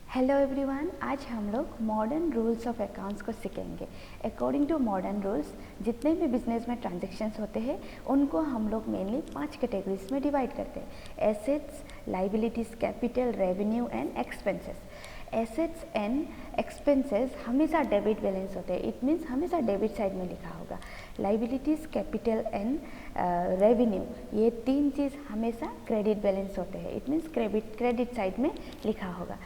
Hello everyone, आज हम लोग मॉडर्न रूल्स ऑफ अकाउंट्स को सीखेंगे। अकॉर्डिंग टू मॉडर्न रूल्स जितने भी बिजनेस में ट्रांजैक्शंस होते हैं उनको हम लोग मेनली 5 कैटेगरीज में डिवाइड करते हैं: assets, liabilities, capital, revenue and expenses. Assets and expenses हमेशा डेबिट बैलेंस होते हैं, इट मीन्स हमेशा डेबिट साइड में लिखा होगा। लाइबिलिटीज़, कैपिटल एंड रेवेन्यू, ये तीन चीज़ हमेशा क्रेडिट बैलेंस होते हैं, इट मीन्स क्रेडिट साइड में लिखा होगा।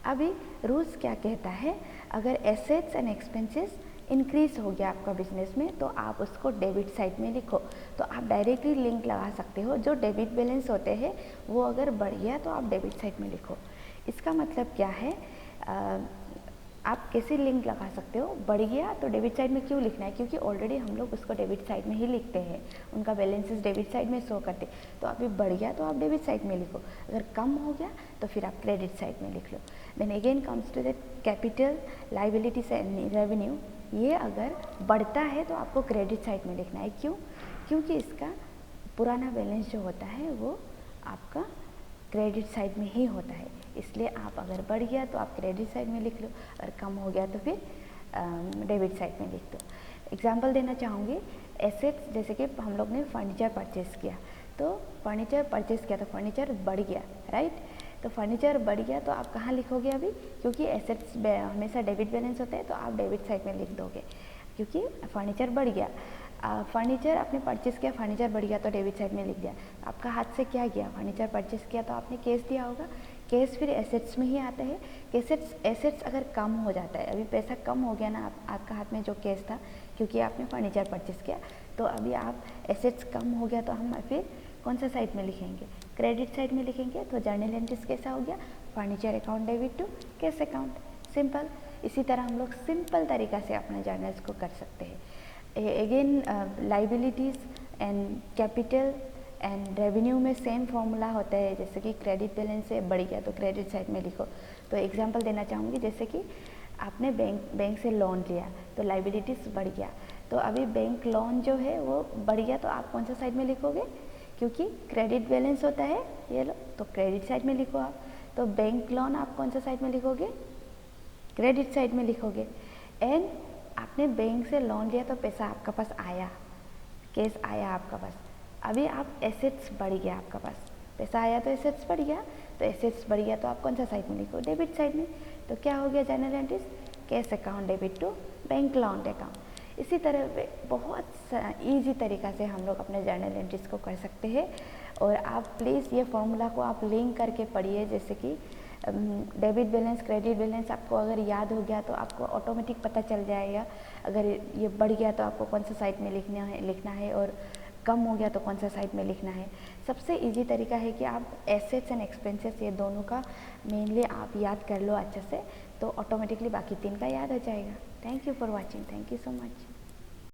अभी रूल्स क्या कहता है, अगर एसेट्स एंड एक्सपेंसेस इंक्रीज हो गया आपका बिजनेस में तो आप उसको डेबिट साइड में लिखो। तो आप डायरेक्टली लिंक लगा सकते हो, जो डेबिट बैलेंस होते हैं वो अगर बढ़ गया तो आप डेबिट साइड में लिखो। इसका मतलब क्या है, आप कैसे लिंक लगा सकते हो, बढ़ गया तो डेबिट साइड में क्यों लिखना है, क्योंकि ऑलरेडी हम लोग उसको डेबिट साइड में ही लिखते हैं, उनका बैलेंसेस डेबिट साइड में शो करते। तो अभी बढ़ गया तो आप डेबिट साइड में लिखो, अगर कम हो गया तो फिर आप क्रेडिट साइड में लिख लो। Then again comes to the capital, liabilities and revenue, ये अगर बढ़ता है तो आपको क्रेडिट साइड में लिखना है। क्यों? क्योंकि इसका पुराना बैलेंस जो होता है वो आपका क्रेडिट साइड में ही होता है, इसलिए आप अगर बढ़ गया तो आप क्रेडिट साइड में लिख लो, अगर कम हो गया तो फिर डेबिट साइड में लिख दो। एग्जांपल देना चाहूँगी, एसेट्स जैसे कि हम लोग ने फर्नीचर परचेज़ किया, तो फर्नीचर परचेज़ किया तो फर्नीचर बढ़ गया, राइट। तो फर्नीचर बढ़ गया तो आप कहाँ लिखोगे अभी, क्योंकि एसेट्स हमेशा डेबिट बैलेंस होते हैं तो आप डेबिट साइड में लिख दोगे, क्योंकि फर्नीचर बढ़ गया। फर्नीचर आपने परचेज़ किया, फर्नीचर बढ़ गया तो डेबिट साइड में लिख दिया। आपका हाथ से क्या गया, फर्नीचर परचेज़ किया तो आपने कैश दिया होगा, कैश फिर एसेट्स में ही आता है। एसेट्स अगर कम हो जाता है, अभी पैसा कम हो गया ना आपका हाथ में जो कैश था, क्योंकि आपने फर्नीचर परचेज़ किया, तो अभी आप एसेट्स कम हो गया तो हम फिर कौन सा साइड में लिखेंगे, क्रेडिट साइड में लिखेंगे। तो जर्नल एंट्रीज कैसा हो गया, furniture account debit to cash account, simple. इसी तरह हम लोग सिंपल तरीक़ा से अपने जर्नल्स को कर सकते हैं। Again liabilities and capital and revenue में सेम फॉर्मूला होता है, जैसे कि क्रेडिट बैलेंस से बढ़ गया तो क्रेडिट साइड में लिखो। तो एग्जांपल देना चाहूँगी, जैसे कि आपने बैंक से लोन लिया तो लाइबिलिटीज़ बढ़ गया, तो अभी बैंक लोन जो है वो बढ़ गया तो आप कौन सा साइड में लिखोगे, क्योंकि क्रेडिट बैलेंस होता है ये लो, तो क्रेडिट साइड में लिखो आप। तो बैंक लोन आप कौन सा साइड में लिखोगे, क्रेडिट साइड में लिखोगे। एंड आपने बैंक से लोन लिया तो पैसा आपका पास आया, कैश आया आपका पास, अभी आप एसेट्स बढ़ गया, आपका पास पैसा आया तो एसेट्स बढ़ गया, तो एसेट्स बढ़ गया तो आप कौन सा साइड में लिखो, डेबिट साइड में। तो क्या हो गया journal entries, cash account debit to bank loan account. इसी तरह बहुत ईजी तरीक़ा से हम लोग अपने जर्नल एंट्रीज को कर सकते हैं। और आप प्लीज़ ये फॉर्मूला को आप लिंक करके पढ़िए, जैसे कि डेबिट बैलेंस, क्रेडिट बैलेंस आपको अगर याद हो गया तो आपको ऑटोमेटिक पता चल जाएगा, अगर ये बढ़ गया तो आपको कौन सा साइड में लिखना है और कम हो गया तो कौन सा साइड में लिखना है। सबसे इजी तरीका है कि आप एसेट्स एंड एक्सपेंसेस ये दोनों का मेनली आप याद कर लो अच्छे से, तो ऑटोमेटिकली बाकी तीन का याद हो जाएगा। Thank you for watching, thank you so much.